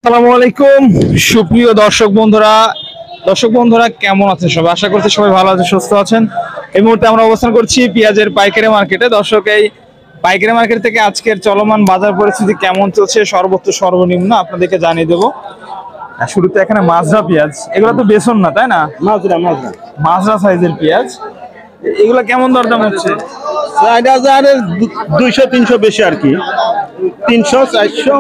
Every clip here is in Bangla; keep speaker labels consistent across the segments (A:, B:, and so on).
A: আসসালামু আলাইকুম সুপ্রিয় দর্শক বন্ধুরা কেমন আছেন সবাই? আশা করছি সবাই ভালো আছেন, সুস্থ আছেন। এই মুহূর্তে আমরা অবস্থান করছি পেঁয়াজের পাইকারি মার্কেটে। দর্শক, এই পাইকারি মার্কেট থেকে আজকের চলমান বাজার পরিস্থিতি কেমন চলছে, সর্বোচ্চ সর্বনিম্ন আপনাদেরকে জানিয়ে দেবো। শুরুতে এখানে মাজরা পেঁয়াজ, এগুলো তো বেসন না, তাই না? মাজরা সাইজের পেঁয়াজ, এগুলা কেমন দরদাম হচ্ছে?
B: 200-300 বেশি আর কি, 300-400,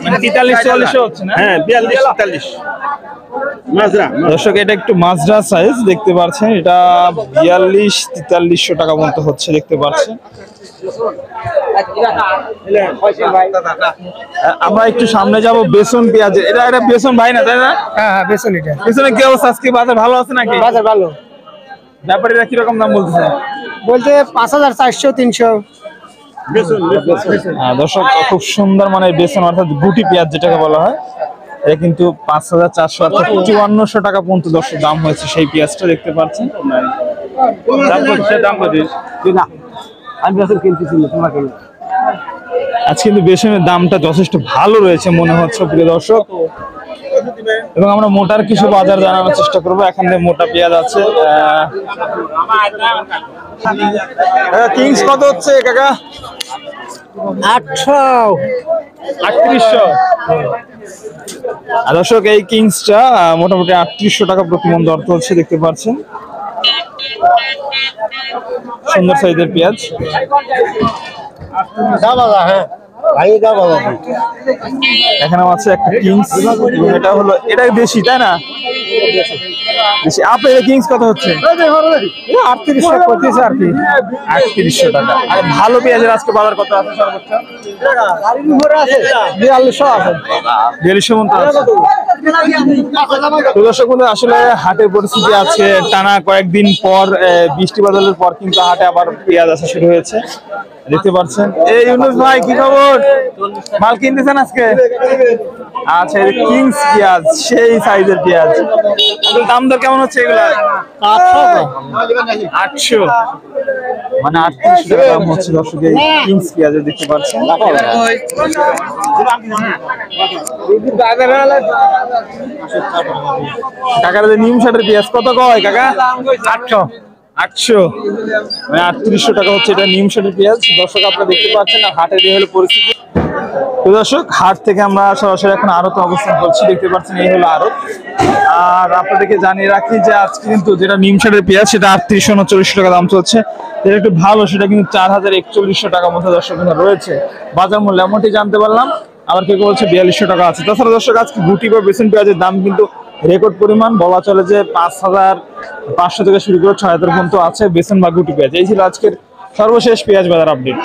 A: মানে 43-44 হচ্ছে না?
B: হ্যাঁ 42-43 মাজরা।
A: দর্শক, এটা একটু মাজরা সাইজ দেখতে পাচ্ছেন, এটা 42-4300 টাকা পর্যন্ত হচ্ছে দেখতে পাচ্ছেন। আমরা একটু সামনে যাব বেসন পেঁয়াজ, এটা বেসন ভাই না, তাই না?
C: হ্যাঁ বেসন এটা
A: বেসনের কি অবস্থা? আজকে বাজার ভালো আছে নাকি?
C: বাজার ভালো
A: ব্যাপারীরা কিরকম দাম বলতেছে?
C: বলতে 5400-300।
A: দর্শক, খুব সুন্দর মানে বেসন অর্থাৎ গুটি পেঁয়াজ যেটাকে বলা হয়, এটা কিন্তু 5400 অর্থাৎ 5400 টাকা পর্যন্ত দর্শক দাম হয়েছে সেই পেঁয়াজটা দেখতে পাচ্ছেন। আজ কিন্তু বেসনের দামটা যথেষ্ট ভালো রয়েছে মনে হচ্ছে প্রিয় দর্শক, এবং আমরা মোটার কিছু বাজার জানানোর চেষ্টা করবো। এখানে মোটা পেঁয়াজ আছে। কিংস কত হচ্ছে কাকা? 3800। দর্শক, এই কিংসটা মোটামুটি 3800 টাকা প্রতি মণ দর হচ্ছে দেখতে পাচ্ছেন। সুন্দর সাইজের পেঁয়াজ। এখানে আছে একটা কিংস, এবং এটা হলো এটা দেশি, তাই না? দেশি। আপনার কিংস কত হচ্ছে?
C: 3800 আর কি,
A: 3800 টাকা। আর ভালো পেঁয়াজের আজকে বাজার কত আছে সর্বোচ্চ?
C: 4200 আছে।
A: 4200 মতো আছে। তো দর্শক বন্ধু, আসলে হাটের পরিস্থিতি আছে টানা কয়েকদিন পর, বৃষ্টি বাদলের পর কিন্তু হাটে আবার পেঁয়াজ আসা শুরু হয়েছে দেখতে পাচ্ছেন। এই ইউনুস ভাই, কি খবর? মাল কিনতেছেন আজকে? আচ্ছা, এই কিংস পেঁয়াজ, সেই সাইজের পেঁয়াজ। দাম দর কেমন হচ্ছে এগুলা? 800, মানে 3800 টাকা দাম হচ্ছে দর্শক এই কিংস পেঁয়াজের দেখতে পাচ্ছেন। কাকার নিম শাটের পেঁয়াজ কত কয় কাকা? 800, মানে 3800 টাকা হচ্ছে এটা নিম শাটের পেঁয়াজ। দর্শক, আপনারা দেখতে পাচ্ছেন না হাটের এই হলো পরিস্থিতি। তো দর্শক, হাট থেকে আমরা সরাসরি এখন আড়তে অবস্থান করছি দেখতে পাচ্ছেন, এই হলো আড়ত। আর আপনাদেরকে জানিয়ে রাখি যে আজকে কিন্তু যেটা নিম শাটের পেঁয়াজ সেটা 3839 টাকা দাম চলছে। যেটা একটু ভালো সেটা কিন্তু 4141 টাকা মতো দর্শক রয়েছে বাজার মূল্য, এমনটি জানতে পারলাম। আবার কেউ বলছে 4200 টাকা আছে। তাছাড়া দর্শক, আজকে গুটি বা বেসন পেঁয়াজের দাম কিন্তু রেকর্ড পরিমাণ, বলা চলে যে 5500 থেকে শুরু করে 6000 পর্যন্ত আছে বেসন বা গুটি পেঁয়াজ। এই ছিল আজকের সর্বশেষ পেঁয়াজ বাজার আপডেট।